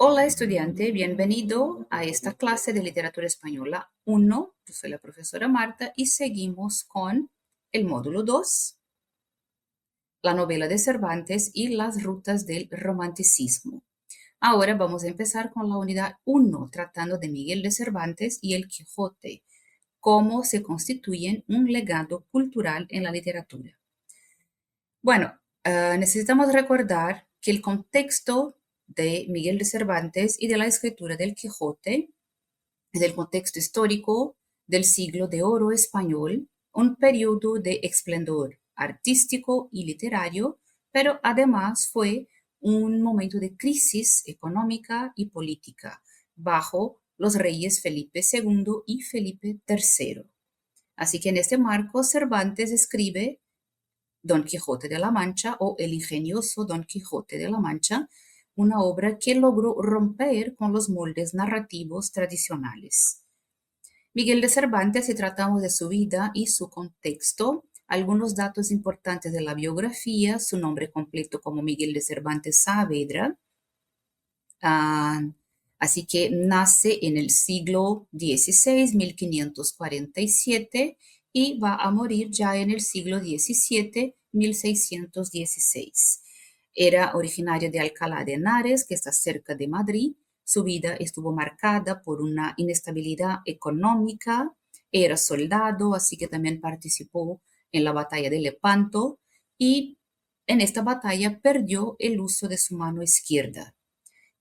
Hola estudiante, bienvenido a esta clase de literatura española 1. Yo soy la profesora Marta y seguimos con el módulo 2, la novela de Cervantes y las rutas del romanticismo. Ahora vamos a empezar con la unidad 1, tratando de Miguel de Cervantes y el Quijote, cómo se constituyen un legado cultural en la literatura. Bueno, necesitamos recordar que el contexto de Miguel de Cervantes y de la escritura del Quijote es el contexto histórico del siglo de oro español, un periodo de esplendor artístico y literario, pero además fue un momento de crisis económica y política bajo los reyes Felipe II y Felipe III. Así que en este marco Cervantes escribe Don Quijote de la Mancha o El ingenioso Don Quijote de la Mancha, una obra que logró romper con los moldes narrativos tradicionales. Miguel de Cervantes, si tratamos de su vida y su contexto, algunos datos importantes de la biografía, su nombre completo como Miguel de Cervantes Saavedra. Ah, así que nace en el siglo XVI, 1547, y va a morir ya en el siglo XVII, 1616. Era originario de Alcalá de Henares, que está cerca de Madrid. Su vida estuvo marcada por una inestabilidad económica. Era soldado, así que también participó en la batalla de Lepanto y en esta batalla perdió el uso de su mano izquierda.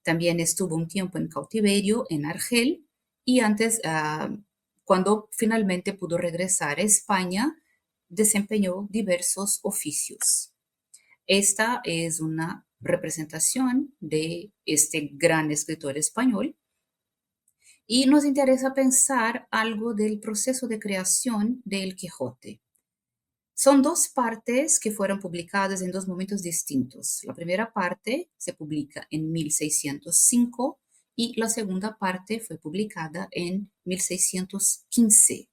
También estuvo un tiempo en cautiverio en Argel y antes, cuando finalmente pudo regresar a España, desempeñó diversos oficios. Esta es una representación de este gran escritor español y nos interesa pensar algo del proceso de creación del Quijote. Son dos partes que fueron publicadas en dos momentos distintos. La primera parte se publica en 1605 y la segunda parte fue publicada en 1615.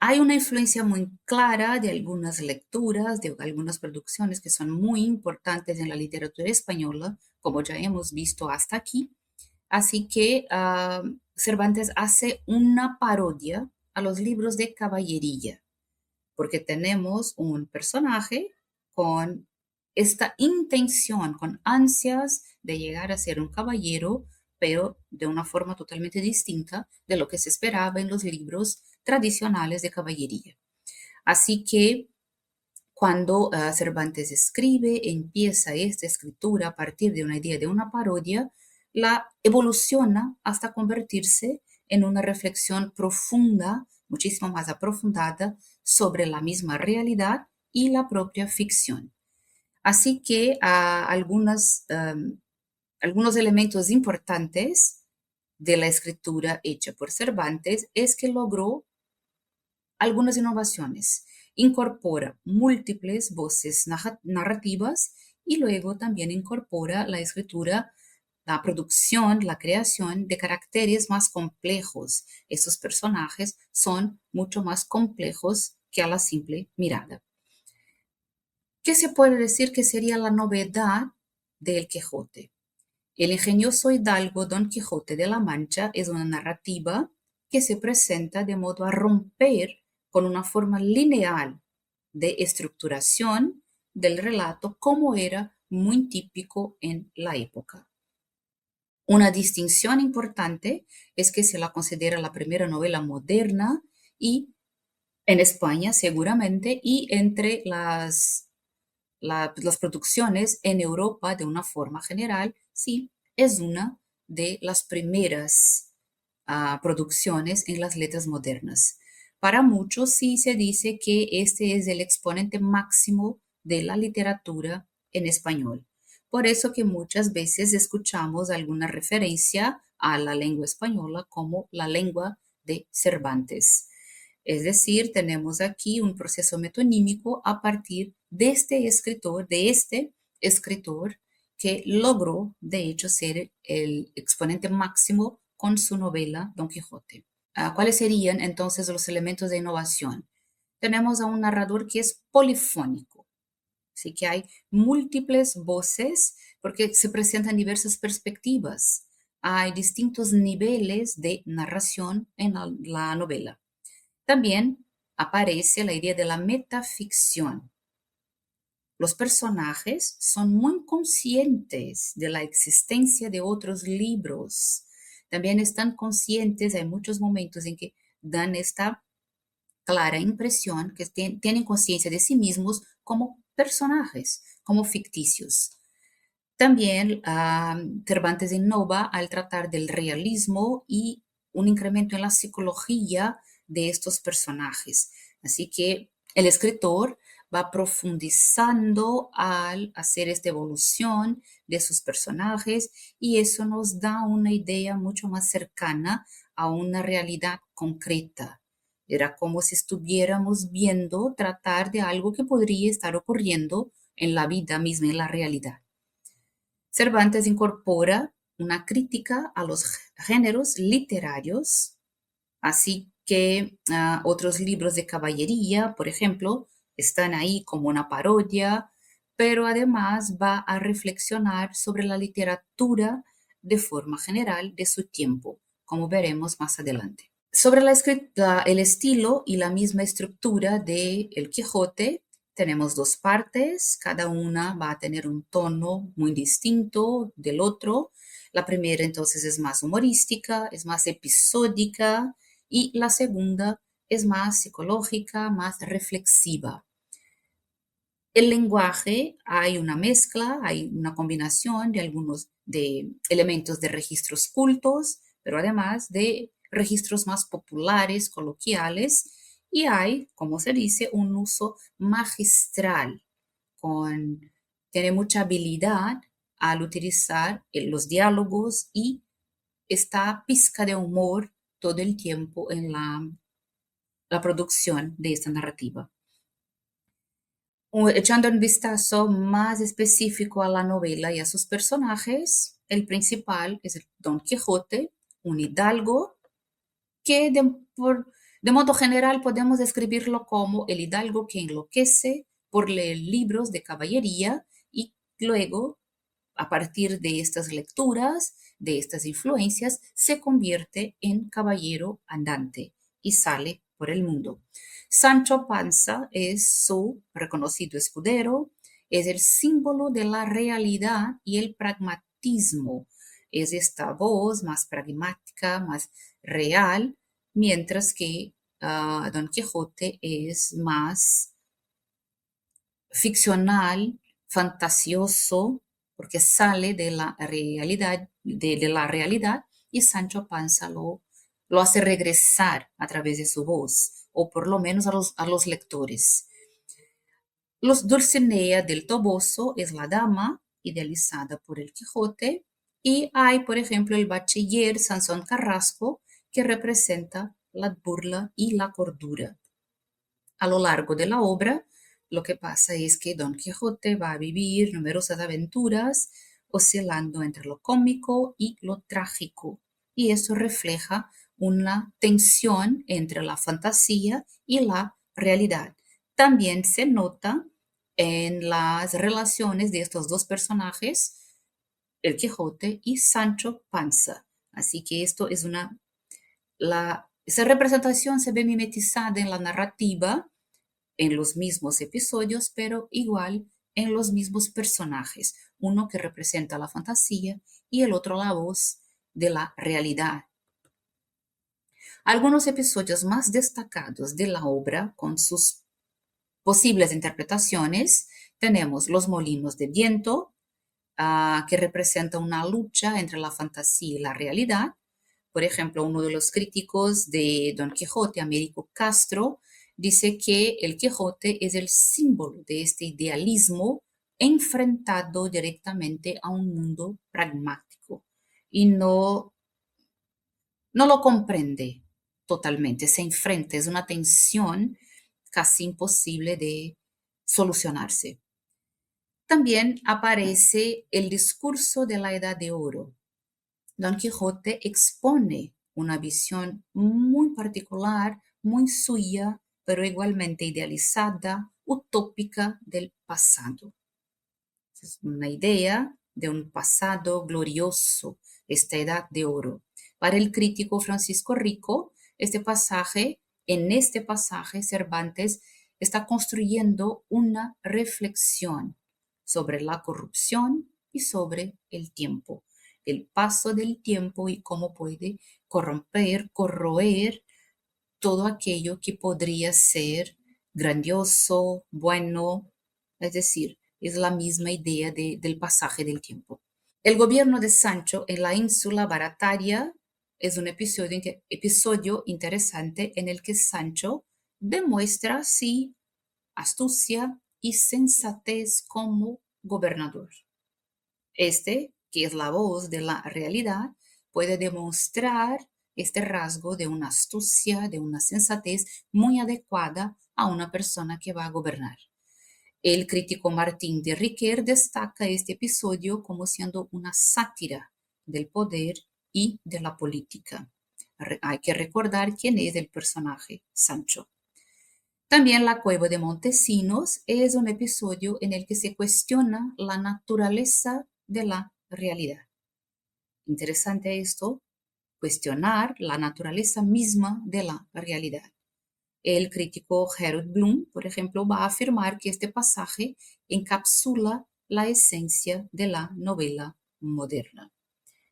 Hay una influencia muy clara de algunas lecturas, de algunas producciones que son muy importantes en la literatura española, como ya hemos visto hasta aquí. Así que Cervantes hace una parodia a los libros de caballería, porque tenemos un personaje con esta intención, con ansias de llegar a ser un caballero, pero de una forma totalmente distinta de lo que se esperaba en los libros tradicionales de caballería. Así que cuando Cervantes escribe, empieza esta escritura a partir de una idea de una parodia, la evoluciona hasta convertirse en una reflexión profunda, muchísimo más aprofundada, sobre la misma realidad y la propia ficción. Así que algunos elementos importantes de la escritura hecha por Cervantes es que logró algunas innovaciones. Incorpora múltiples voces narrativas y luego también incorpora la escritura, la producción, la creación de caracteres más complejos. Estos personajes son mucho más complejos que a la simple mirada. ¿Qué se puede decir que sería la novedad del Quijote? El ingenioso hidalgo Don Quijote de la Mancha es una narrativa que se presenta de modo a romper con una forma lineal de estructuración del relato como era muy típico en la época. Una distinción importante es que se la considera la primera novela moderna y en España seguramente y entre las producciones en Europa de una forma general, sí, es una de las primeras producciones en las letras modernas. Para muchos sí se dice que este es el exponente máximo de la literatura en español. Por eso que muchas veces escuchamos alguna referencia a la lengua española como la lengua de Cervantes. Es decir, tenemos aquí un proceso metonímico a partir de este escritor que logró, de hecho, ser el exponente máximo con su novela Don Quijote. ¿Cuáles serían entonces los elementos de innovación? Tenemos a un narrador que es polifónico, Así que hay múltiples voces porque se presentan diversas perspectivas. Hay distintos niveles de narración en la novela. También aparece la idea de la metaficción. Los personajes son muy conscientes de la existencia de otros libros. También están conscientes, hay muchos momentos en que dan esta clara impresión que tienen conciencia de sí mismos como personajes, como ficticios. También Cervantes innova al tratar del realismo y un incremento en la psicología de estos personajes. Así que el escritor va profundizando al hacer esta evolución de sus personajes y eso nos da una idea mucho más cercana a una realidad concreta. Era como si estuviéramos viendo tratar de algo que podría estar ocurriendo en la vida misma, en la realidad. Cervantes incorpora una crítica a los géneros literarios, así que otros libros de caballería, por ejemplo, están ahí como una parodia, pero además va a reflexionar sobre la literatura de forma general de su tiempo, como veremos más adelante. Sobre el estilo y la misma estructura de El Quijote, tenemos dos partes, cada una va a tener un tono muy distinto del otro. La primera entonces es más humorística, es más episódica y la segunda es más psicológica, más reflexiva. El lenguaje, hay una mezcla, hay una combinación de algunos de elementos de registros cultos, pero además de registros más populares, coloquiales, y hay, como se dice, un uso magistral, con, tiene mucha habilidad al utilizar los diálogos y esta pizca de humor todo el tiempo en la producción de esta narrativa. Echando un vistazo más específico a la novela y a sus personajes, el principal es el Don Quijote, un hidalgo que de modo general podemos describirlo como el hidalgo que enloquece por leer libros de caballería y luego, a partir de estas lecturas, de estas influencias, se convierte en caballero andante y sale por el mundo. Sancho Panza es su reconocido escudero, es el símbolo de la realidad y el pragmatismo. Es esta voz más pragmática, más real, mientras que Don Quijote es más ficcional, fantasioso, porque sale de la realidad, de la realidad y Sancho Panza lo hace regresar a través de su voz, o por lo menos a los lectores. Dulcinea del Toboso es la dama idealizada por el Quijote y hay, por ejemplo, el bachiller Sansón Carrasco que representa la burla y la cordura. A lo largo de la obra, lo que pasa es que Don Quijote va a vivir numerosas aventuras oscilando entre lo cómico y lo trágico, y eso refleja una tensión entre la fantasía y la realidad. También se nota en las relaciones de estos dos personajes, el Quijote y Sancho Panza. Así que esto es esa representación se ve mimetizada en la narrativa, en los mismos episodios, pero igual en los mismos personajes, uno que representa la fantasía y el otro la voz de la realidad. Algunos episodios más destacados de la obra, con sus posibles interpretaciones, tenemos Los Molinos de Viento, que representa una lucha entre la fantasía y la realidad. Por ejemplo, uno de los críticos de Don Quijote, Américo Castro, dice que el Quijote es el símbolo de este idealismo enfrentado directamente a un mundo pragmático y no lo comprende totalmente, se enfrenta, es una tensión casi imposible de solucionarse. También aparece el discurso de la Edad de Oro. Don Quijote expone una visión muy particular, muy suya, pero igualmente idealizada, utópica del pasado. Es una idea de un pasado glorioso, esta edad de oro. Para el crítico Francisco Rico, en este pasaje, Cervantes está construyendo una reflexión sobre la corrupción y sobre el tiempo, el paso del tiempo y cómo puede corromper, corroer todo aquello que podría ser grandioso, bueno, es decir, es la misma idea del pasaje del tiempo. El gobierno de Sancho en la ínsula Barataria es un episodio interesante en el que Sancho demuestra sí astucia y sensatez como gobernador. Este, que es la voz de la realidad, puede demostrar este rasgo de una astucia, de una sensatez muy adecuada a una persona que va a gobernar. El crítico Martín de Riquer destaca este episodio como siendo una sátira del poder y de la política. Hay que recordar quién es el personaje, Sancho. También La cueva de Montesinos es un episodio en el que se cuestiona la naturaleza de la realidad. Interesante esto, cuestionar la naturaleza misma de la realidad. El crítico Harold Bloom, por ejemplo, va a afirmar que este pasaje encapsula la esencia de la novela moderna.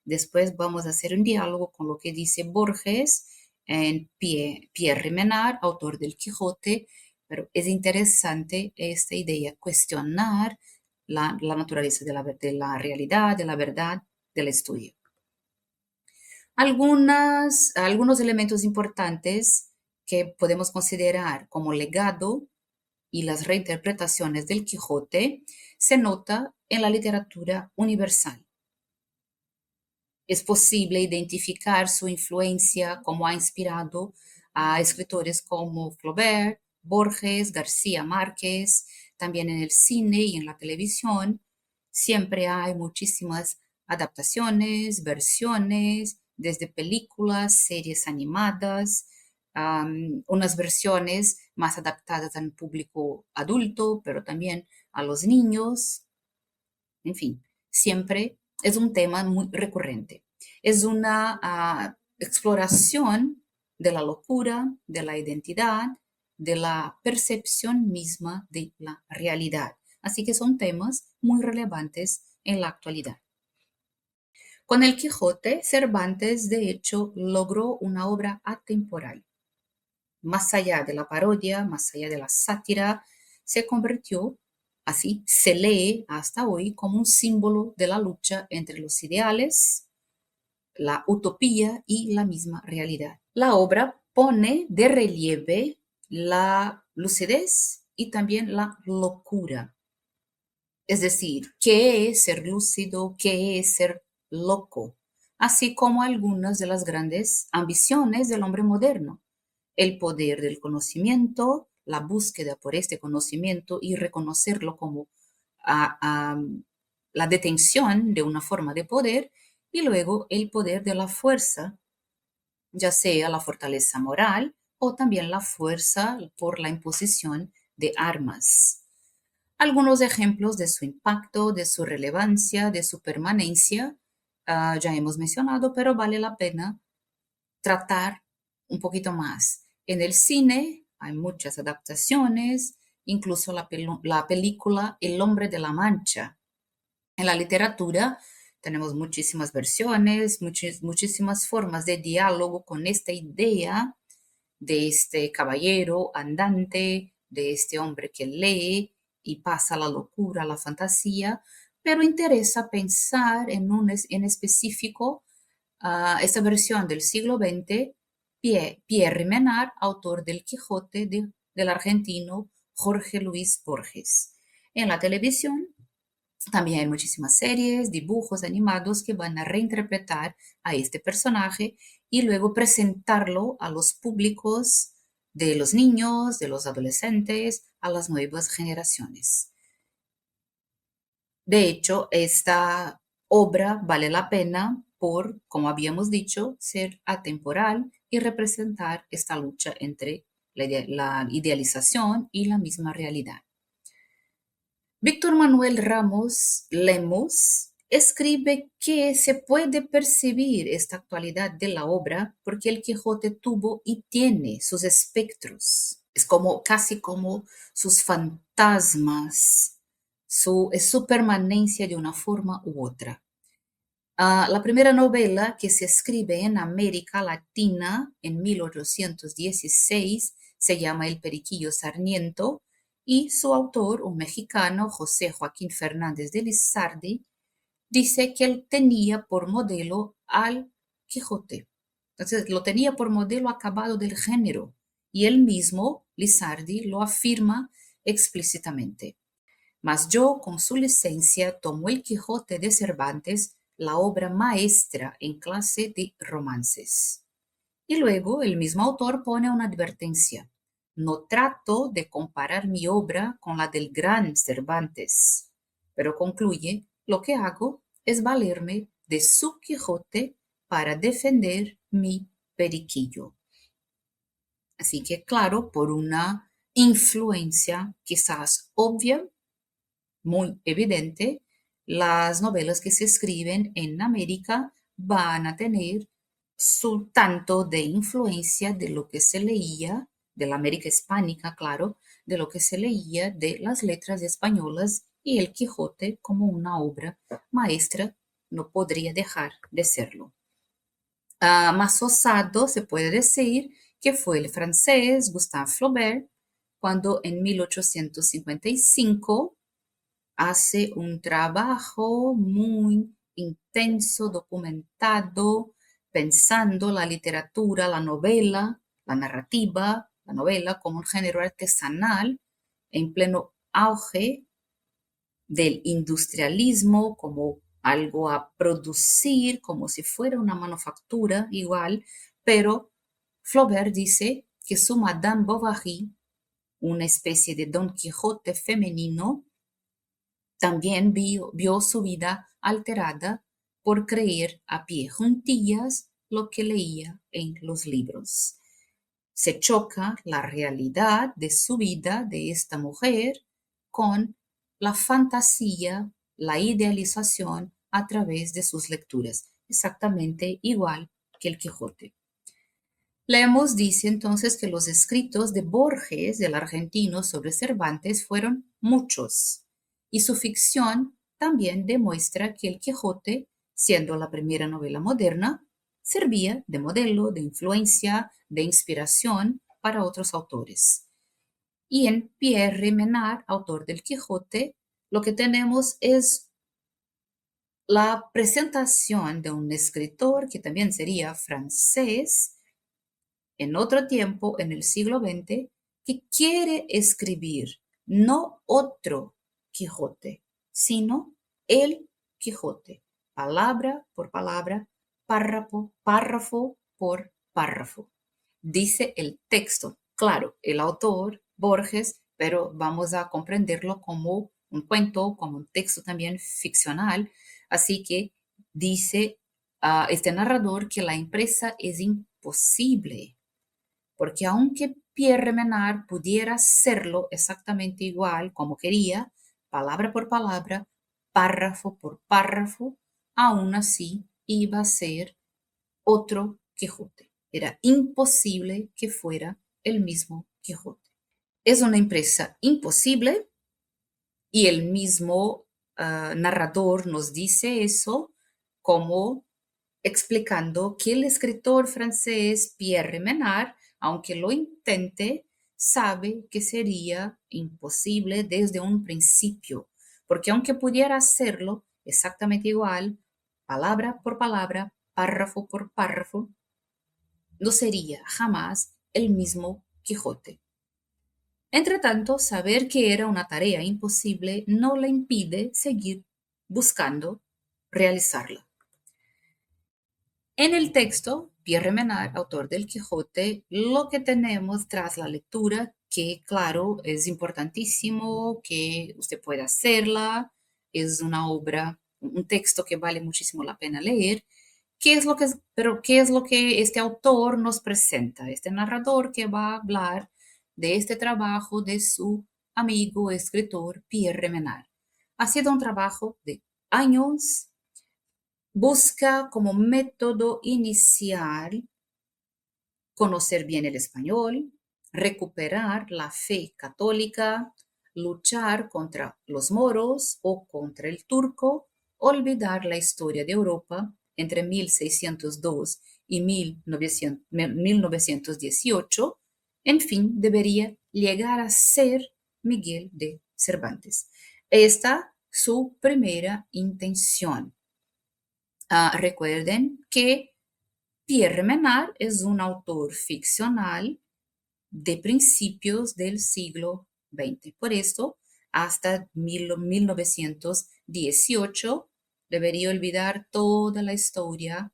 Después vamos a hacer un diálogo con lo que dice Borges en Pierre Menard, autor del Quijote, pero es interesante esta idea, cuestionar la naturaleza de la realidad, de la verdad, del estudio. Algunos elementos importantes que podemos considerar como legado y las reinterpretaciones del Quijote se nota en la literatura universal. Es posible identificar su influencia como ha inspirado a escritores como Flaubert, Borges, García Márquez, también en el cine y en la televisión. Siempre hay muchísimas adaptaciones, versiones, desde películas, series animadas, unas versiones más adaptadas al público adulto, pero también a los niños. En fin, siempre es un tema muy recurrente. Es una exploración de la locura, de la identidad, de la percepción misma de la realidad. Así que son temas muy relevantes en la actualidad. Con el Quijote, Cervantes, de hecho, logró una obra atemporal. Más allá de la parodia, más allá de la sátira, se convirtió, así se lee hasta hoy, como un símbolo de la lucha entre los ideales, la utopía y la misma realidad. La obra pone de relieve la lucidez y también la locura. Es decir, ¿qué es ser lúcido? ¿Qué es ser loco? Así como algunas de las grandes ambiciones del hombre moderno: el poder del conocimiento, la búsqueda por este conocimiento y reconocerlo como a, a, la detención de una forma de poder, y luego el poder de la fuerza, ya sea la fortaleza moral o también la fuerza por la imposición de armas. Algunos ejemplos de su impacto, de su relevancia, de su permanencia, ya hemos mencionado, pero vale la pena tratar un poquito más. En el cine hay muchas adaptaciones, incluso la película El hombre de la Mancha. En la literatura tenemos muchísimas versiones, muchísimas formas de diálogo con esta idea de este caballero andante, de este hombre que lee y pasa a la locura, a la fantasía, pero interesa pensar en específico esta versión del siglo XX, Pierre Menard, autor del Quijote del argentino Jorge Luis Borges. En la televisión también hay muchísimas series, dibujos animados que van a reinterpretar a este personaje y luego presentarlo a los públicos de los niños, de los adolescentes, a las nuevas generaciones. De hecho, esta obra vale la pena por, como habíamos dicho, ser atemporal y representar esta lucha entre la idealización y la misma realidad. Víctor Manuel Ramos Lemos escribe que se puede percibir esta actualidad de la obra porque el Quijote tuvo y tiene sus espectros. Es como casi como sus fantasmas, es su permanencia de una forma u otra. La primera novela que se escribe en América Latina en 1816 se llama El Periquillo Sarniento y su autor, un mexicano, José Joaquín Fernández de Lizardi, dice que él tenía por modelo al Quijote. Entonces, lo tenía por modelo acabado del género y él mismo, Lizardi, lo afirma explícitamente. Mas yo, con su licencia, tomo el Quijote de Cervantes, la obra maestra en clase de romances. Y luego el mismo autor pone una advertencia. No trato de comparar mi obra con la del gran Cervantes, pero concluye, lo que hago es valerme de su Quijote para defender mi periquillo. Así que, claro, por una influencia quizás obvia, muy evidente, las novelas que se escriben en América van a tener su tanto de influencia de lo que se leía, de la América hispánica, claro, de lo que se leía de las letras españolas y el Quijote como una obra maestra no podría dejar de serlo. Más osado se puede decir que fue el francés Gustave Flaubert cuando en 1855 hace un trabajo muy intenso, documentado, pensando la literatura, la novela, la narrativa, la novela como un género artesanal en pleno auge del industrialismo, como algo a producir, como si fuera una manufactura igual, pero Flaubert dice que su Madame Bovary, una especie de Don Quijote femenino, también vio su vida alterada por creer a pie juntillas lo que leía en los libros. Se choca la realidad de su vida de esta mujer con la fantasía, la idealización a través de sus lecturas, exactamente igual que el Quijote. Lemos dice entonces que los escritos de Borges, del argentino, sobre Cervantes fueron muchos, y su ficción también demuestra que el Quijote, siendo la primera novela moderna, servía de modelo, de influencia, de inspiración para otros autores. Y en Pierre Menard, autor del Quijote, lo que tenemos es la presentación de un escritor que también sería francés, en otro tiempo, en el siglo XX, que quiere escribir no otro Quijote, sino el Quijote, palabra por palabra, párrafo por párrafo. Dice el texto, claro, el autor, Borges, pero vamos a comprenderlo como un cuento, como un texto también ficcional. Así que dice este narrador que la empresa es imposible porque aunque Pierre Menard pudiera hacerlo exactamente igual como quería, palabra por palabra, párrafo por párrafo, aún así iba a ser otro Quijote. Era imposible que fuera el mismo Quijote. Es una empresa imposible y el mismo narrador nos dice eso como explicando que el escritor francés Pierre Menard, aunque lo intente, sabe que sería imposible desde un principio, porque aunque pudiera hacerlo exactamente igual, palabra por palabra, párrafo por párrafo, no sería jamás el mismo Quijote. Entretanto, saber que era una tarea imposible no le impide seguir buscando realizarla. En el texto, Pierre Menard, autor del Quijote, lo que tenemos tras la lectura, que claro, es importantísimo que usted pueda hacerla, es una obra, un texto que vale muchísimo la pena leer. Pero qué es lo que este autor nos presenta? Este narrador que va a hablar de este trabajo de su amigo escritor Pierre Menard. Ha sido un trabajo de años. Busca como método inicial conocer bien el español, recuperar la fe católica, luchar contra los moros o contra el turco, olvidar la historia de Europa entre 1602 y 1918, en fin, debería llegar a ser Miguel de Cervantes. Esta su primera intención. Recuerden que Pierre Menard es un autor ficcional de principios del siglo XX. Por esto, hasta 1918 debería olvidar toda la historia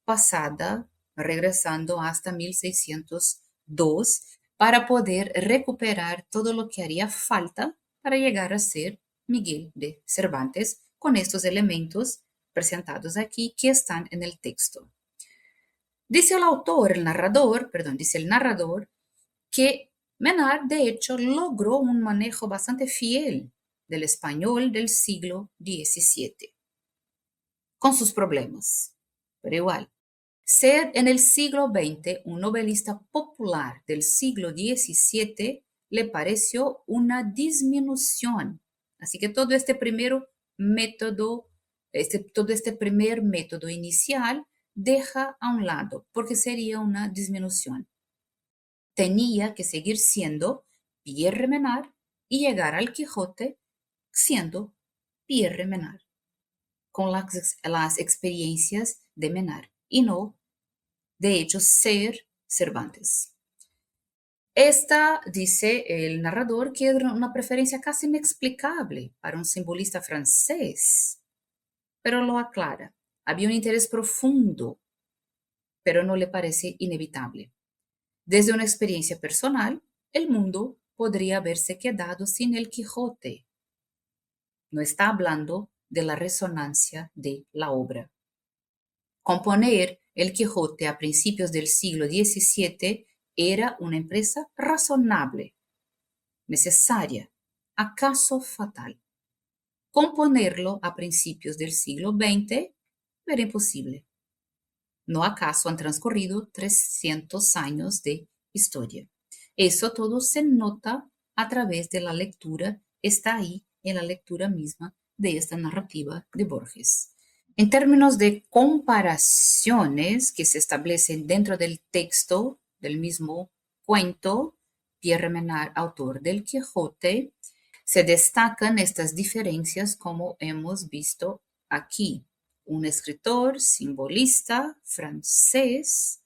pasada, regresando hasta 1602, para poder recuperar todo lo que haría falta para llegar a ser Miguel de Cervantes con estos elementos presentados aquí que están en el texto. Dice el autor, el narrador, perdón, dice el narrador, que Menard de hecho logró un manejo bastante fiel del español del siglo XVII, con sus problemas, pero igual. Ser en el siglo XX un novelista popular del siglo XVII le pareció una disminución. Así que todo este primero método, todo este primer método inicial deja a un lado, porque sería una disminución. Tenía que seguir siendo Pierre Menard y llegar al Quijote siendo Pierre Menard, con las experiencias de Menard, y no, de hecho, ser Cervantes. Esta, dice el narrador, que era una preferencia casi inexplicable para un simbolista francés, pero lo aclara. Había un interés profundo, pero no le parece inevitable. Desde una experiencia personal, el mundo podría haberse quedado sin el Quijote. No está hablando de la resonancia de la obra. Componer el Quijote a principios del siglo XVII era una empresa razonable, necesaria, acaso fatal. Componerlo a principios del siglo XX era imposible. ¿No acaso han transcurrido 300 años de historia? Eso todo se nota a través de la lectura, está ahí en la lectura misma de esta narrativa de Borges. En términos de comparaciones que se establecen dentro del texto del mismo cuento, Pierre Menard, autor del Quijote, se destacan estas diferencias como hemos visto aquí. Un escritor simbolista francés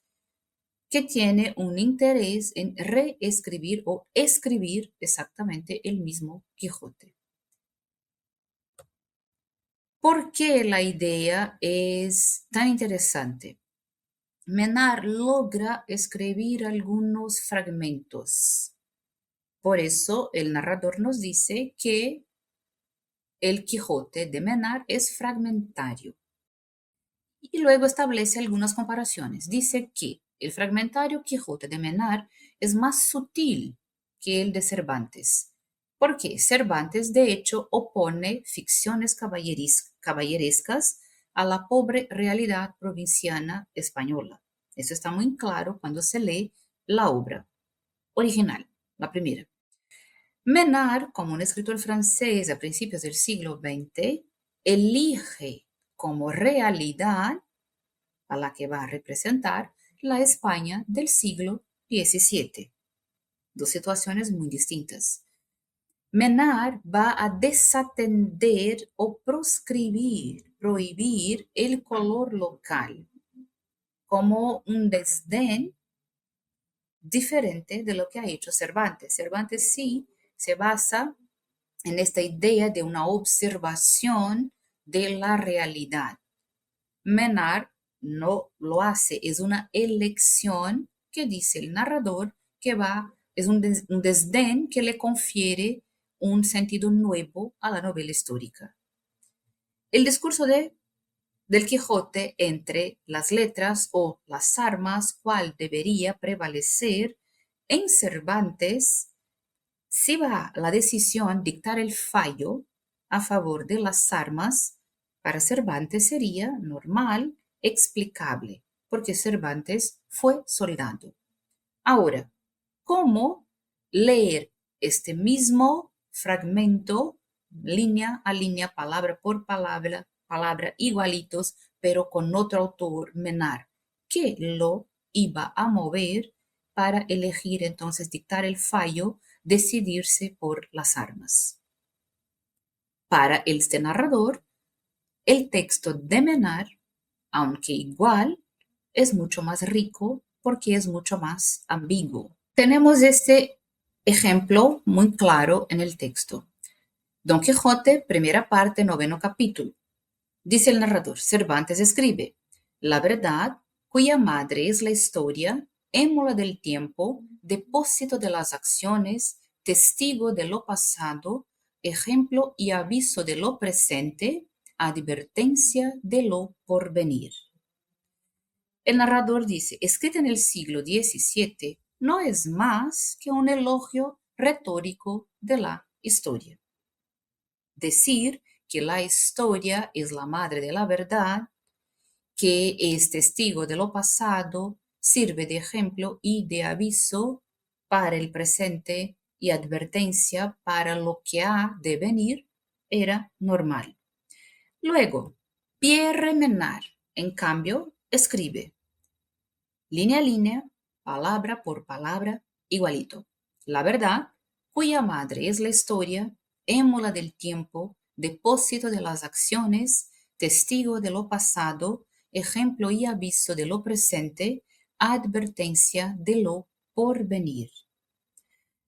que tiene un interés en reescribir o escribir exactamente el mismo Quijote. ¿Por qué la idea es tan interesante? Menard logra escribir algunos fragmentos. Por eso el narrador nos dice que el Quijote de Menard es fragmentario. Y luego establece algunas comparaciones. Dice que el fragmentario Quijote de Menard es más sutil que el de Cervantes, porque Cervantes de hecho opone ficciones caballerescas a la pobre realidad provinciana española. Eso está muy claro cuando se lee la obra original, la primera. Menard, como un escritor francés a principios del siglo XX, elige como realidad a la que va a representar la España del siglo XVII. Dos situaciones muy distintas. Menard va a desatender o prohibir el color local como un desdén diferente de lo que ha hecho Cervantes. Cervantes sí se basa en esta idea de una observación de la realidad. Menard no lo hace, es una elección que dice el narrador que es un desdén que le confiere un sentido nuevo a la novela histórica. El discurso del Quijote entre las letras o las armas, cuál debería prevalecer en Cervantes, si va la decisión dictar el fallo a favor de las armas, para Cervantes sería normal, explicable, porque Cervantes fue soldado. Ahora, ¿cómo leer este mismo fragmento, línea a línea, palabra por palabra, igualitos, pero con otro autor, Menard, que lo iba a mover para elegir entonces dictar el fallo, decidirse por las armas? Para este narrador, el texto de Menard, aunque igual, es mucho más rico porque es mucho más ambiguo. Tenemos este ejemplo muy claro en el texto. Don Quijote, primera parte, noveno capítulo. Dice el narrador, Cervantes escribe, la verdad, cuya madre es la historia, émula del tiempo, depósito de las acciones, testigo de lo pasado, ejemplo y aviso de lo presente, advertencia de lo porvenir. El narrador dice, escrita en el siglo XVII, no es más que un elogio retórico de la historia. Decir que la historia es la madre de la verdad, que es testigo de lo pasado, sirve de ejemplo y de aviso para el presente y advertencia para lo que ha de venir, era normal. Luego, Pierre Menard, en cambio, escribe línea a línea, palabra por palabra, igualito. La verdad, cuya madre es la historia, émula del tiempo, depósito de las acciones, testigo de lo pasado, ejemplo y aviso de lo presente, advertencia de lo porvenir.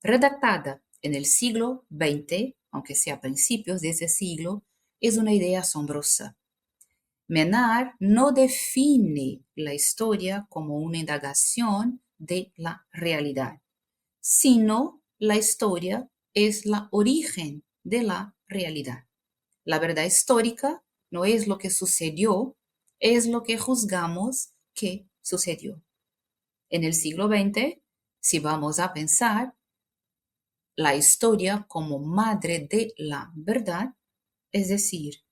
Redactada en el siglo XX, aunque sea a principios de ese siglo, es una idea asombrosa. Menard no define la historia como una indagación de la realidad, sino la historia es la origen de la realidad. La verdad histórica no es lo que sucedió, es lo que juzgamos que sucedió. En el siglo XX, si vamos a pensar la historia como madre de la verdad, es decir,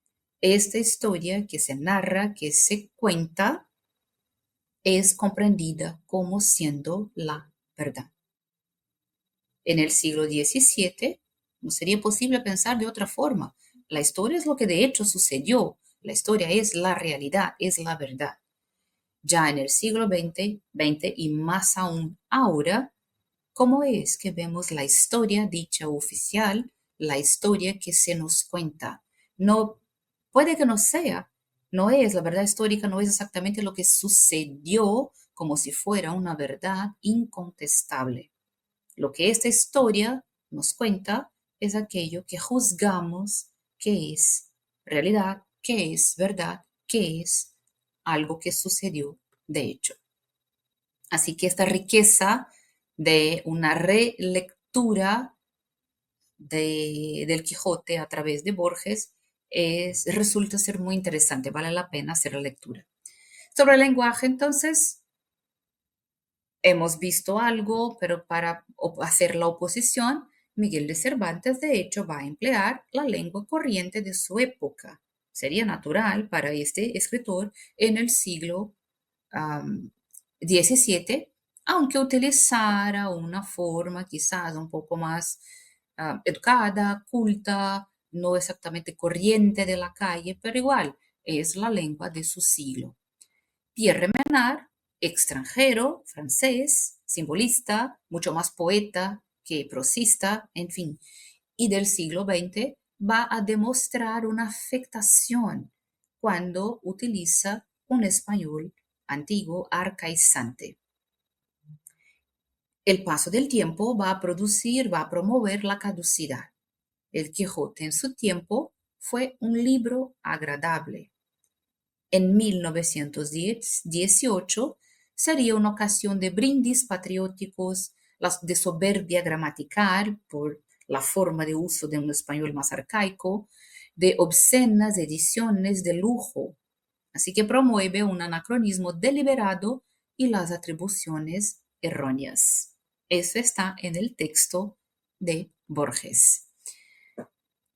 esta historia que se narra, que se cuenta, es comprendida como siendo la verdad. En el siglo XVII no sería posible pensar de otra forma. La historia es lo que de hecho sucedió. La historia es la realidad, es la verdad. Ya en el siglo XX y más aún ahora, ¿cómo es que vemos la historia dicha oficial, la historia que se nos cuenta? No puede que no sea, no es la verdad histórica, no es exactamente lo que sucedió como si fuera una verdad incontestable. Lo que esta historia nos cuenta es aquello que juzgamos que es realidad, que es verdad, que es algo que sucedió de hecho. Así que esta riqueza de una relectura del Quijote a través de Borges resulta ser muy interesante, vale la pena hacer la lectura. Sobre el lenguaje, entonces, hemos visto algo, pero para hacer la oposición, Miguel de Cervantes, de hecho, va a emplear la lengua corriente de su época. Sería natural para este escritor en el siglo XVII, aunque utilizara una forma quizás un poco más educada, culta, no exactamente corriente de la calle, pero igual es la lengua de su siglo. Pierre Menard, extranjero, francés, simbolista, mucho más poeta que prosista, en fin, y del siglo XX, va a demostrar una afectación cuando utiliza un español antiguo arcaizante. El paso del tiempo va a producir, va a promover la caducidad. El Quijote en su tiempo fue un libro agradable. En 1918 sería una ocasión de brindis patrióticos, de soberbia gramatical por la forma de uso de un español más arcaico, de obscenas ediciones de lujo. Así que promueve un anacronismo deliberado y las atribuciones erróneas. Eso está en el texto de Borges.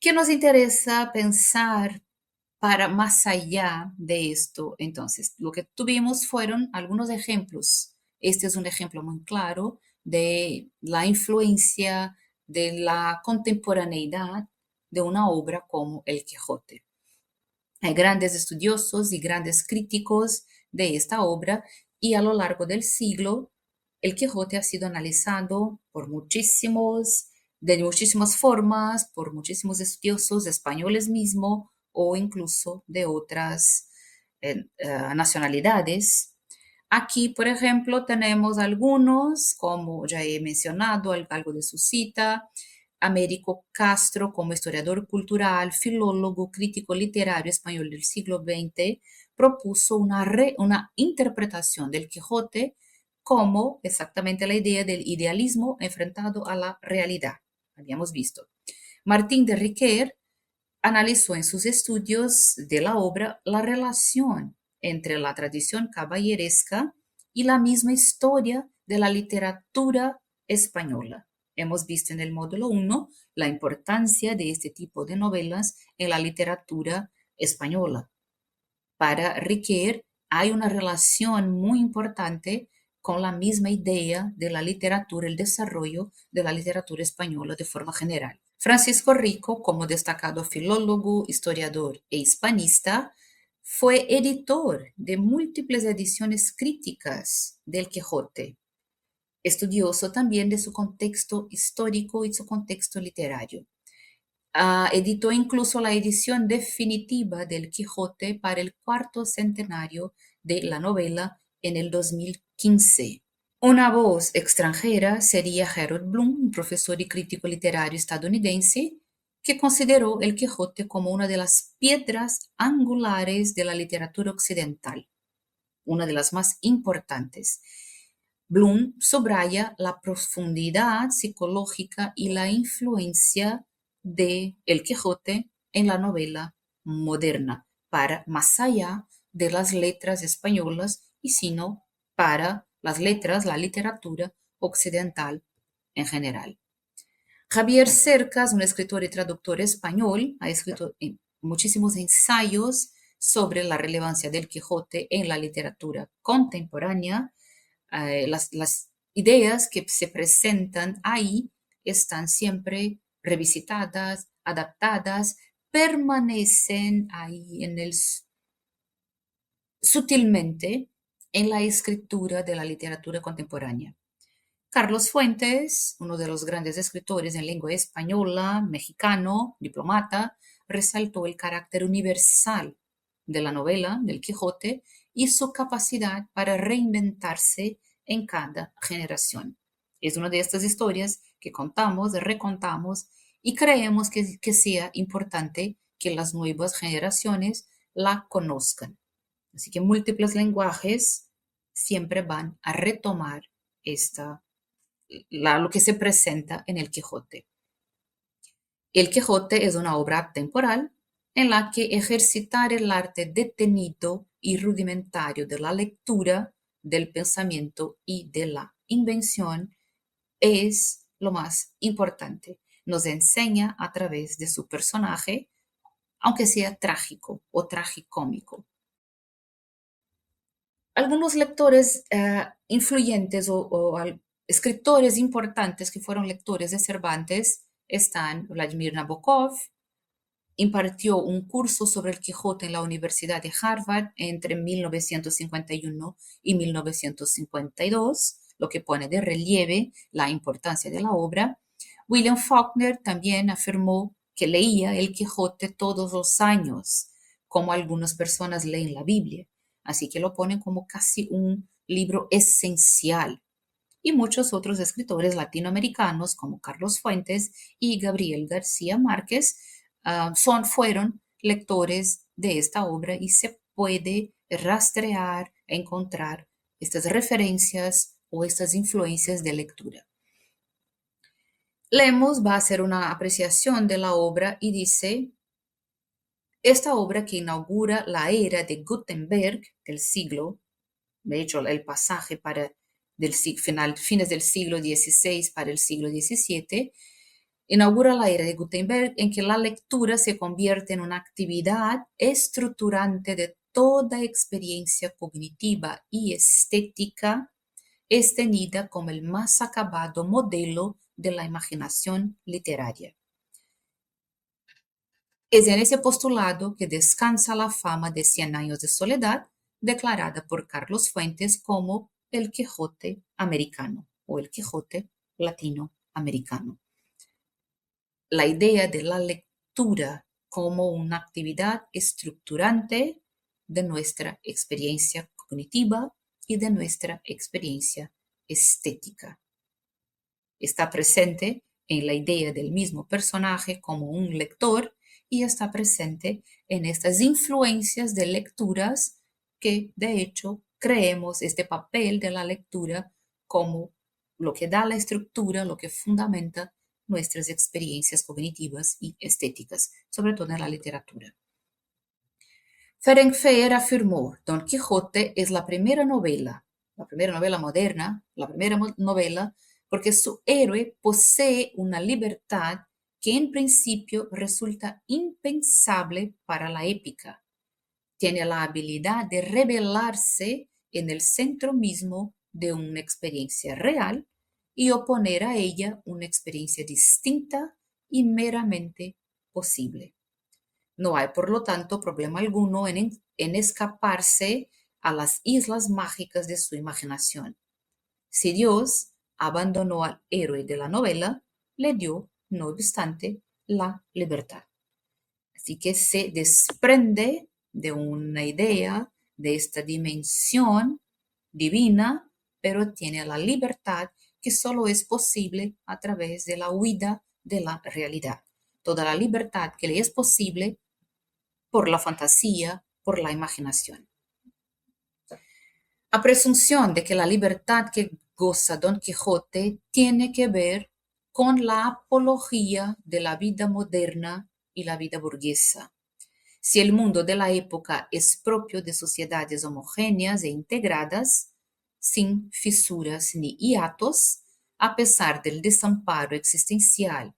¿Qué nos interesa pensar para más allá de esto? Entonces, lo que tuvimos fueron algunos ejemplos. Este es un ejemplo muy claro de la influencia de la contemporaneidad de una obra como El Quijote. Hay grandes estudiosos y grandes críticos de esta obra y a lo largo del siglo el Quijote ha sido analizado por de muchísimas formas, por muchísimos estudiosos españoles mismo o incluso de otras nacionalidades. Aquí, por ejemplo, tenemos algunos, como ya he mencionado, algo de su cita, Américo Castro, como historiador cultural, filólogo, crítico literario español del siglo XX, propuso una interpretación del Quijote como exactamente la idea del idealismo enfrentado a la realidad. Habíamos visto. Martín de Riquer analizó en sus estudios de la obra la relación entre la tradición caballeresca y la misma historia de la literatura española. Hemos visto en el módulo 1 la importancia de este tipo de novelas en la literatura española. Para Riquer hay una relación muy importante con la misma idea de la literatura, el desarrollo de la literatura española de forma general. Francisco Rico, como destacado filólogo, historiador e hispanista, fue editor de múltiples ediciones críticas del Quijote, estudioso también de su contexto histórico y su contexto literario. Editó incluso la edición definitiva del Quijote para el cuarto centenario de la novela en el 2015. Una voz extranjera sería Harold Bloom, un profesor y crítico literario estadounidense, que consideró el Quijote como una de las piedras angulares de la literatura occidental, una de las más importantes. Bloom subraya la profundidad psicológica y la influencia de El Quijote en la novela moderna, para más allá de las letras españolas y sino para las letras, la literatura occidental en general. Javier Cercas, un escritor y traductor español, ha escrito muchísimos ensayos sobre la relevancia del Quijote en la literatura contemporánea. Las ideas que se presentan ahí están siempre revisitadas, adaptadas, permanecen ahí sutilmente en la escritura de la literatura contemporánea. Carlos Fuentes, uno de los grandes escritores en lengua española, mexicano, diplomata, resaltó el carácter universal de la novela del Quijote y su capacidad para reinventarse en cada generación. Es una de estas historias que contamos, recontamos y creemos que sea importante que las nuevas generaciones la conozcan. Así que múltiples lenguajes siempre van a retomar lo que se presenta en el Quijote. El Quijote es una obra temporal en la que ejercitar el arte detenido y rudimentario de la lectura, del pensamiento y de la invención es lo más importante. Nos enseña a través de su personaje, aunque sea trágico o tragicómico. Algunos lectores influyentes o escritores importantes que fueron lectores de Cervantes están Vladimir Nabokov, impartió un curso sobre el Quijote en la Universidad de Harvard entre 1951 y 1952, lo que pone de relieve la importancia de la obra. William Faulkner también afirmó que leía el Quijote todos los años, como algunas personas leen la Biblia, así que lo ponen como casi un libro esencial. Y muchos otros escritores latinoamericanos como Carlos Fuentes y Gabriel García Márquez fueron lectores de esta obra y se puede rastrear, encontrar estas referencias o estas influencias de lectura. Lemos va a hacer una apreciación de la obra y dice, esta obra que inaugura la era de Gutenberg del siglo, de hecho el pasaje fines del siglo XVI para el siglo XVII, Inaugura la era de Gutenberg en que la lectura se convierte en una actividad estructurante de toda experiencia cognitiva y estética, extendida como el más acabado modelo de la imaginación literaria. Es en ese postulado que descansa la fama de Cien años de soledad, declarada por Carlos Fuentes como el Quijote americano o el Quijote latinoamericano. La idea de la lectura como una actividad estructurante de nuestra experiencia cognitiva y de nuestra experiencia estética. Está presente en la idea del mismo personaje como un lector y está presente en estas influencias de lecturas que de hecho creemos este papel de la lectura como lo que da la estructura, lo que fundamenta nuestras experiencias cognitivas y estéticas, sobre todo en la literatura. Ferenc Fehr afirmó: Don Quijote es la primera novela moderna, la primera novela, porque su héroe posee una libertad que en principio resulta impensable para la épica. Tiene la habilidad de revelarse en el centro mismo de una experiencia real y oponer a ella una experiencia distinta y meramente posible. No hay, por lo tanto, problema alguno en escaparse a las islas mágicas de su imaginación. Si Dios abandonó al héroe de la novela, le dio, no obstante, la libertad. Así que se desprende de una idea de esta dimensión divina, pero tiene la libertad que solo es posible a través de la huida de la realidad. Toda la libertad que le es posible por la fantasía, por la imaginación. A presunción de que la libertad que goza Don Quijote tiene que ver con la apología de la vida moderna y la vida burguesa. Si el mundo de la época es propio de sociedades homogéneas e integradas, sin fisuras ni hiatos, a pesar del desamparo existencial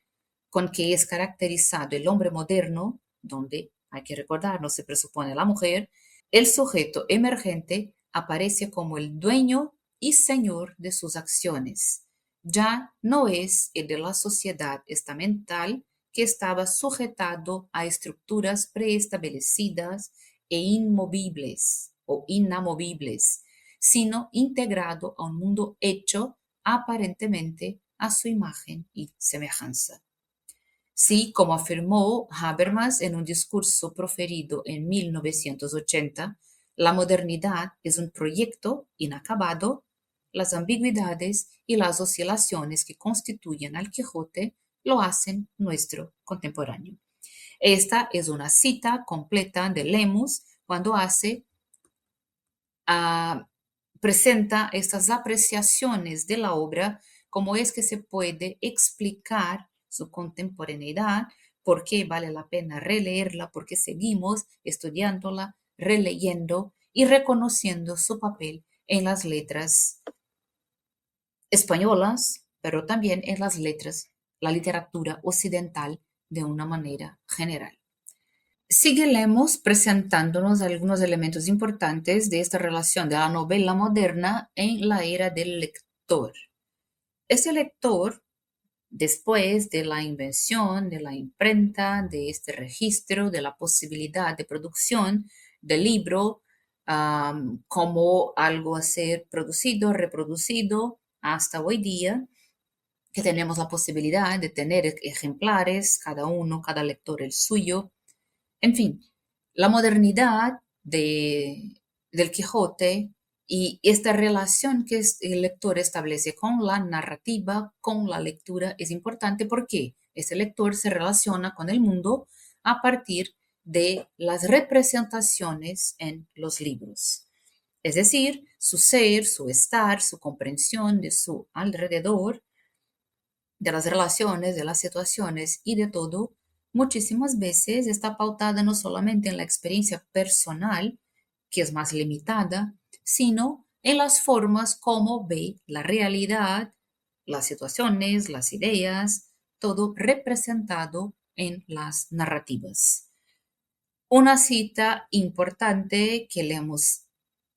con que es caracterizado el hombre moderno, donde, hay que recordar, no se presupone la mujer, el sujeto emergente aparece como el dueño y señor de sus acciones. Ya no es el de la sociedad estamental que estaba sujetado a estructuras preestablecidas e inmovibles o inamovibles, sino integrado a un mundo hecho aparentemente a su imagen y semejanza. Sí, como afirmó Habermas en un discurso proferido en 1980, la modernidad es un proyecto inacabado. Las ambigüedades y las oscilaciones que constituyen al Quijote lo hacen nuestro contemporáneo. Esta es una cita completa de Lemus cuando presenta estas apreciaciones de la obra, cómo es que se puede explicar su contemporaneidad, por qué vale la pena releerla, por qué seguimos estudiándola, releyendo y reconociendo su papel en las letras españolas, pero también en las letras, la literatura occidental de una manera general. Seguiremos presentándonos algunos elementos importantes de esta relación de la novela moderna en la era del lector. Este lector, después de la invención de la imprenta, de este registro, de la posibilidad de producción del libro como algo a ser producido, reproducido, hasta hoy día, que tenemos la posibilidad de tener ejemplares, cada uno, cada lector el suyo. En fin, la modernidad del Quijote y esta relación que el lector establece con la narrativa, con la lectura, es importante porque este lector se relaciona con el mundo a partir de las representaciones en los libros. Es decir, su ser, su estar, su comprensión de su alrededor, de las relaciones, de las situaciones y de todo, muchísimas veces está pautada no solamente en la experiencia personal, que es más limitada, sino en las formas como ve la realidad, las situaciones, las ideas, todo representado en las narrativas. Una cita importante que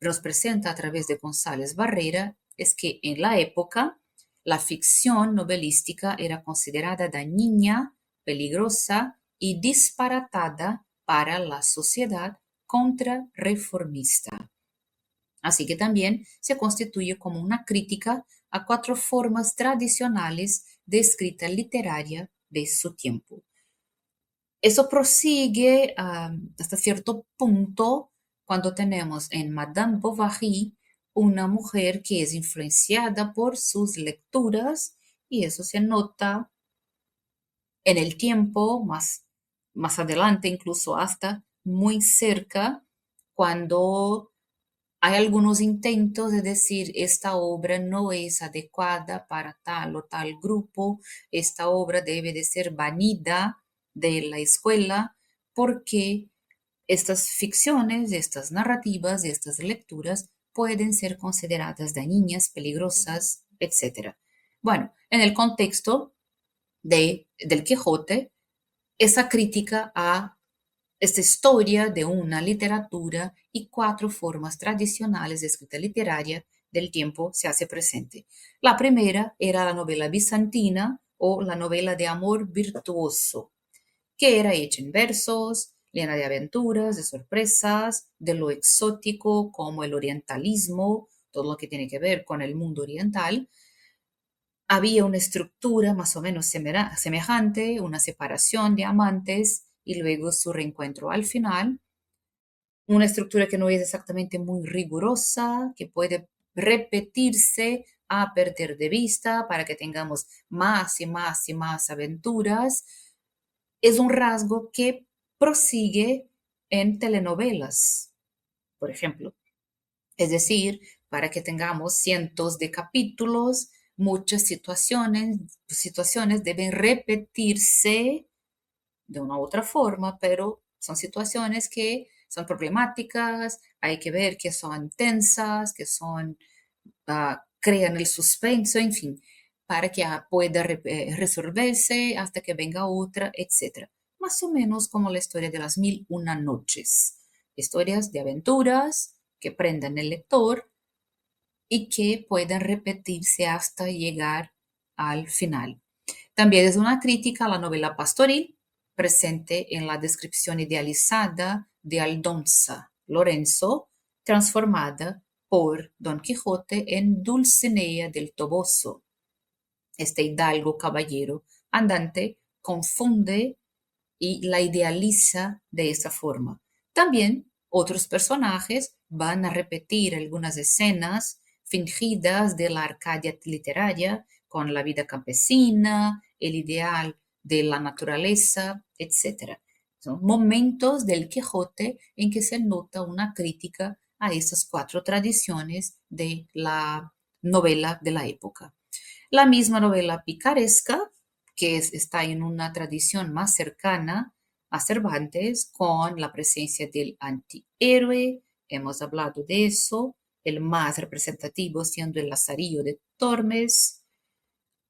nos presenta a través de González Barrera es que en la época la ficción novelística era considerada dañina, peligrosa y disparatada para la sociedad contrarreformista. Así que también se constituye como una crítica a cuatro formas tradicionales de escrita literaria de su tiempo. Eso prosigue hasta cierto punto cuando tenemos en Madame Bovary una mujer que es influenciada por sus lecturas y eso se nota en el tiempo, más adelante, incluso hasta muy cerca, cuando hay algunos intentos de decir esta obra no es adecuada para tal o tal grupo, esta obra debe de ser banida de la escuela porque estas ficciones, estas narrativas, estas lecturas pueden ser consideradas dañinas, peligrosas, etc. Bueno, en el contexto del Quijote, esa crítica a esta historia de una literatura y cuatro formas tradicionales de escrita literaria del tiempo se hace presente. La primera era la novela bizantina o la novela de amor virtuoso, que era hecha en versos, llena de aventuras, de sorpresas, de lo exótico como el orientalismo, todo lo que tiene que ver con el mundo oriental. Había una estructura más o menos semejante, una separación de amantes y luego su reencuentro al final. Una estructura que no es exactamente muy rigurosa, que puede repetirse a perder de vista para que tengamos más y más y más aventuras. Es un rasgo que prosigue en telenovelas, por ejemplo. Es decir, para que tengamos cientos de capítulos, muchas situaciones deben repetirse de una u otra forma, pero son situaciones que son problemáticas, hay que ver que son tensas, que son, crean el suspenso, en fin, para que pueda resolverse hasta que venga otra, etcétera. Más o menos como la historia de las mil una noches. Historias de aventuras que prendan el lector y que puedan repetirse hasta llegar al final. También es una crítica a la novela pastoril, presente en la descripción idealizada de Aldonza Lorenzo, transformada por Don Quijote en Dulcinea del Toboso. Este hidalgo caballero andante confunde y la idealiza de esa forma. También otros personajes van a repetir algunas escenas fingidas de la Arcadia literaria con la vida campesina, el ideal de la naturaleza, etc. Son momentos del Quijote en que se nota una crítica a esas cuatro tradiciones de la novela de la época. La misma novela picaresca, que está en una tradición más cercana a Cervantes, con la presencia del antihéroe, hemos hablado de eso, el más representativo siendo el Lazarillo de Tormes.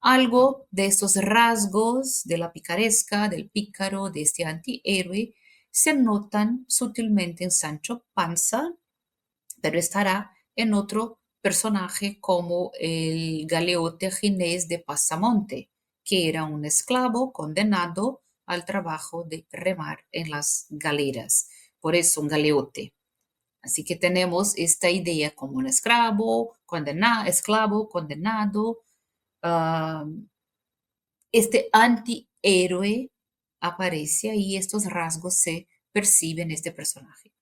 Algo de estos rasgos de la picaresca, del pícaro, de este antihéroe, se notan sutilmente en Sancho Panza, pero estará en otro personaje como el galeote Ginés de Pasamonte, que era un esclavo condenado al trabajo de remar en las galeras. Por eso un galeote. Así que tenemos esta idea como un esclavo condenado. ah, este antihéroe aparece y estos rasgos se perciben en este personaje.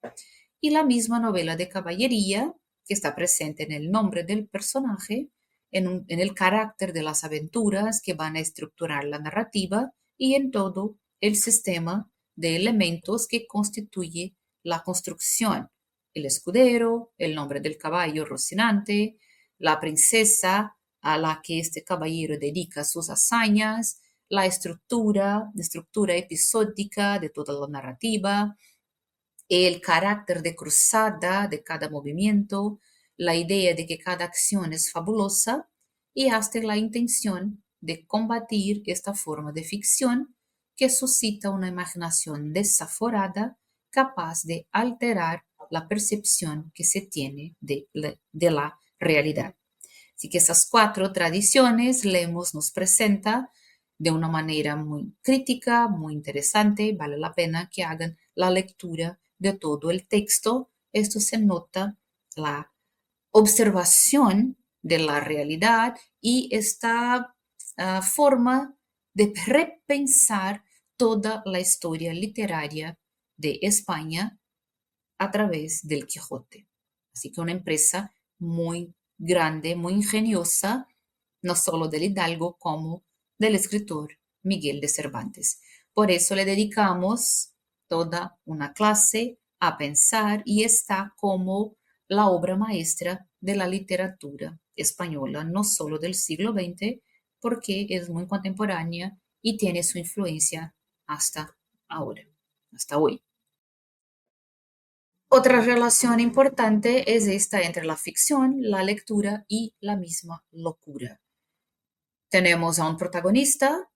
Y la misma novela de caballería, que está presente en el nombre del personaje, en el carácter de las aventuras que van a estructurar la narrativa y en todo el sistema de elementos que constituye la construcción. El escudero, el nombre del caballo Rocinante, la princesa a la que este caballero dedica sus hazañas, la estructura episódica de toda la narrativa, el carácter de cruzada de cada movimiento, la idea de que cada acción es fabulosa y hasta la intención de combatir esta forma de ficción que suscita una imaginación desaforada capaz de alterar la percepción que se tiene de la realidad. Así que esas cuatro tradiciones Lemos nos presenta de una manera muy crítica, muy interesante. Vale la pena que hagan la lectura de todo el texto. Esto se nota la observación de la realidad y esta forma de repensar toda la historia literaria de España a través del Quijote. Así que una empresa muy grande, muy ingeniosa, no solo del Hidalgo como del escritor Miguel de Cervantes. Por eso le dedicamos toda una clase a pensar y está como la obra maestra de la literatura española, no solo del siglo XX, porque es muy contemporánea y tiene su influencia hasta ahora, hasta hoy. Otra relación importante es esta entre la ficción, la lectura y la misma locura. Tenemos a un protagonista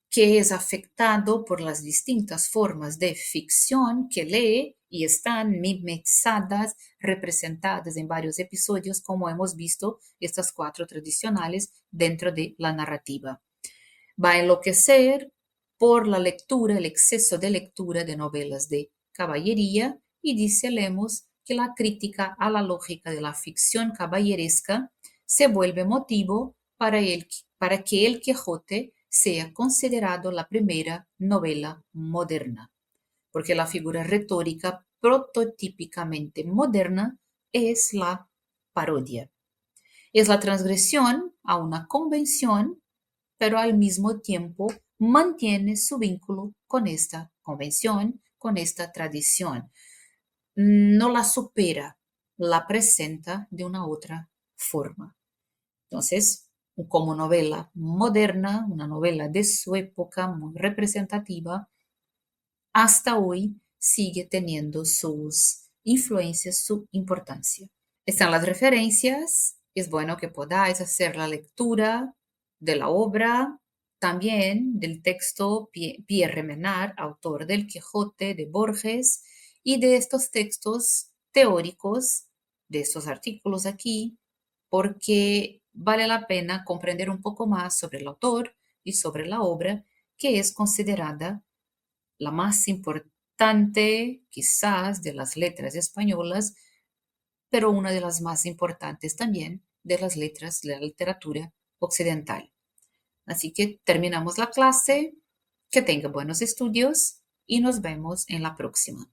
que es afectado por las distintas formas de ficción que lee y están mimetizadas, representadas en varios episodios, como hemos visto estas cuatro tradicionales dentro de la narrativa. Va a enloquecer por la lectura, el exceso de lectura de novelas de caballería y dice Lemos que la crítica a la lógica de la ficción caballeresca se vuelve motivo para que el Quijote sea considerado la primera novela moderna, porque la figura retórica prototípicamente moderna es la parodia. Es la transgresión a una convención, pero al mismo tiempo mantiene su vínculo con esta convención, con esta tradición. No la supera, la presenta de una otra forma. Entonces, como novela moderna, una novela de su época muy representativa, hasta hoy sigue teniendo sus influencias, su importancia. Están las referencias, es bueno que podáis hacer la lectura de la obra, también del texto Pierre Menard, autor del Quijote de Borges, y de estos textos teóricos, de estos artículos aquí, porque vale la pena comprender un poco más sobre el autor y sobre la obra, que es considerada la más importante quizás de las letras españolas, pero una de las más importantes también de las letras de la literatura occidental. Así que terminamos la clase, que tenga buenos estudios y nos vemos en la próxima.